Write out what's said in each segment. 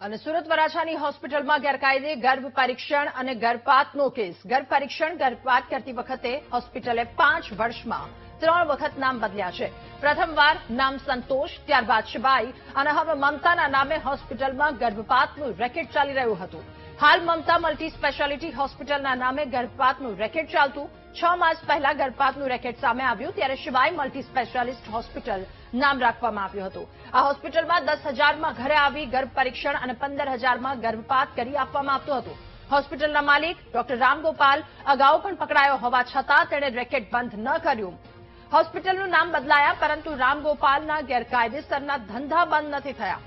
અને સુરત વરાછાની હોસ્પિટલમાં ગેરકાયદે ગર્ભ પરીક્ષણ અને ગર્ભપાતનો કેસ. ગર્ભ પરીક્ષણ ગર્ભપાત કરતી વખતે હોસ્પિટલે 5 વર્ષમાં 3 વખત નામ બદલ્યા છે. પ્રથમવાર નામ સંતોષ, ત્યારબાદ શિબાઈ અને હવે મમતાના નામે હોસ્પિટલમાં ગર્ભપાતનું રેકેટ ચાલી રહ્યું હતું. હાલ મમતા મલ્ટી સ્પેશિયાલિટી હોસ્પિટલના નામે ગર્ભપાતનું રેકેટ ચાલતું. 6 માસ પહેલા ગર્ભપાતનું રેકેટ સામે આવ્યું ત્યારે શિવાઈ મલ્ટી સ્પેશિયાલિસ્ટ હોસ્પિટલ નામ રાખવામાં આવ્યું હતું. આ હોસ્પિટલમાં 10,000માં ઘરે આવી ગર્ભ પરીક્ષણ અને 15,000માં ગર્ભપાત કરી આપવામાં આવતું હતું. હોસ્પિટલના માલિક ડોક્ટર રામગોપાલ અગાઉ પણ પકડાયો હોવા છતાં તેણે રેકેટ બંધ ન કર્યું. હોસ્પિટલનું નામ બદલાયા પરંતુ રામગોપાલના ગેરકાયદેસરના ધંધા બંધ નથી થયા.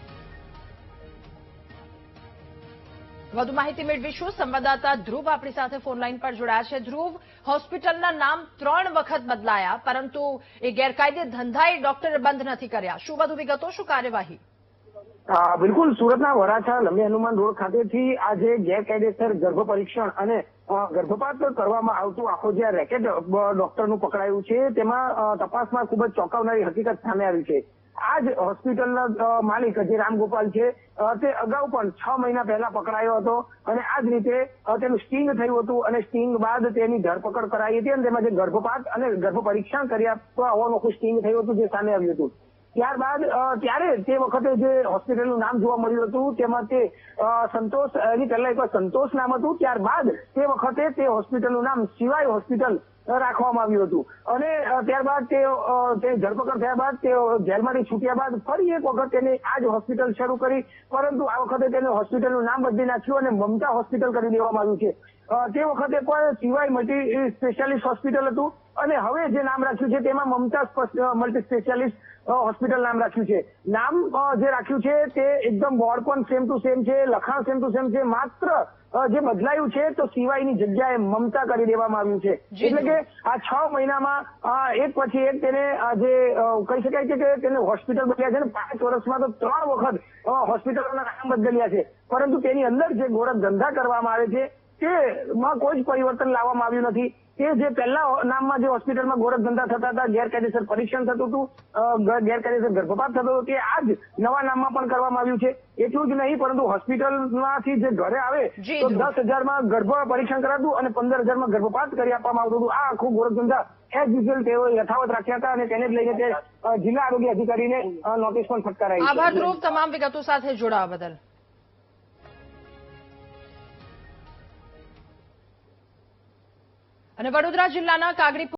વધુ માહિતી મેળવીશું. સંવાદદાતા ધ્રુવ આપણી સાથે ફોનલાઈન પર જોડાયા છે. ધ્રુવ, હોસ્પિટલના નામ 3 વખત બદલાયા પરંતુ એ ગેરકાયદે ધંધાએ ડોક્ટરે બંધ નથી કર્યા. શું વધુ વિગતો, શું કાર્યવાહી? બિલકુલ, સુરતના વરાછા લંબી હનુમાન રોડ ખાતેથી આજે ગેરકાયદેસર ગર્ભ પરીક્ષણ અને ગર્ભપાત કરવામાં આવતું આખો જે રેકેટ ડોક્ટરનું પકડાયું છે તેમાં તપાસમાં ખૂબ જ ચોંકાવનારી હકીકત સામે આવી છે. આ જ હોસ્પિટલના માલિક જે રામગોપાલ છે તે અગાઉ પણ 6 મહિના પહેલા પકડાયો હતો અને આ જ રીતે તેનું સ્ટિંગ થયું હતું અને સ્ટિંગ બાદ તેની ધરપકડ કરાઈ હતી અને તેમાં જે ગર્ભપાત અને ગર્ભ પરીક્ષણ કર્યા હોવાનું આખું સ્ટિંગ થયું હતું જે સામે આવ્યું હતું. ત્યારબાદ ત્યારે તે વખતે જે હોસ્પિટલનું નામ જોવા મળ્યું હતું તેમાં તે સંતોષ, એની પહેલા એકવાર સંતોષ નામ હતું, ત્યારબાદ તે વખતે તે હોસ્પિટલનું નામ શિવાઈ હોસ્પિટલ રાખવામાં આવ્યું હતું અને ત્યારબાદ તે ધરપકડ થયા બાદ તે જેલમાંથી છૂટ્યા બાદ ફરી એક વખત તેને આ જ હોસ્પિટલ શરૂ કરી પરંતુ આ વખતે તેને હોસ્પિટલનું નામ બદલી નાખ્યું અને મમતા હોસ્પિટલ કરી દેવામાં આવ્યું છે. તે વખતે પણ શિવાઈ મલ્ટી સ્પેશિયાલિસ્ટ હોસ્પિટલ હતું અને હવે જે નામ રાખ્યું છે તેમાં મમતા મલ્ટી સ્પેશિયાલિસ્ટ હોસ્પિટલ નામ રાખ્યું છે. નામ જે રાખ્યું છે તે એકદમ બોર્ડ પણ સેમ ટુ સેમ છે, લખાણ સેમ ટુ સેમ છે, માત્ર જે બદલાયું છે તો શિવાયની જગ્યાએ મમતા કરી દેવામાં આવ્યું છે. એટલે કે આ 6 મહિનામાં એક પછી એક તેને જે કહી શકાય છે કે તેને હોસ્પિટલ બદલ્યા છે ને 5 વર્ષમાં તો 3 વખત હોસ્પિટલોના નામ બદલ્યા છે પરંતુ તેની અંદર જે ગોરખ ધંધા કરવામાં આવે છે તેમાં કોઈ જ પરિવર્તન લાવવામાં આવ્યું નથી. તે જે પહેલા નામમાં જે હોસ્પિટલમાં ગોરખ ધંધા થતા હતા, ગેરકાયદેસર પરીક્ષણ થતું હતું, ગેરકાયદેસર ગર્ભપાત થતો હતો, તે આ જ નવા નામમાં પણ કરવામાં આવ્યું છે. એટલું જ નહીં પરંતુ હોસ્પિટલમાંથી જે ઘરે આવે તો 10,000માં ગર્ભ પરીક્ષણ કરાતું અને 15,000માં ગર્ભપાત કરી આપવામાં આવતું હતું. આ આખું ગોરખ ધંધા એઝ યુઝ્યુઅલ તેઓ યથાવત રાખ્યા હતા અને તેને જ લઈને તે જિલ્લા આરોગ્ય અધિકારીને નોટિસ પણ ફટકારાઈ. આભાર ધ્રુવ, તમામ વિગતો સાથે જોડાવા બદલ. અને વડોદરા જિલ્લાના કાગડી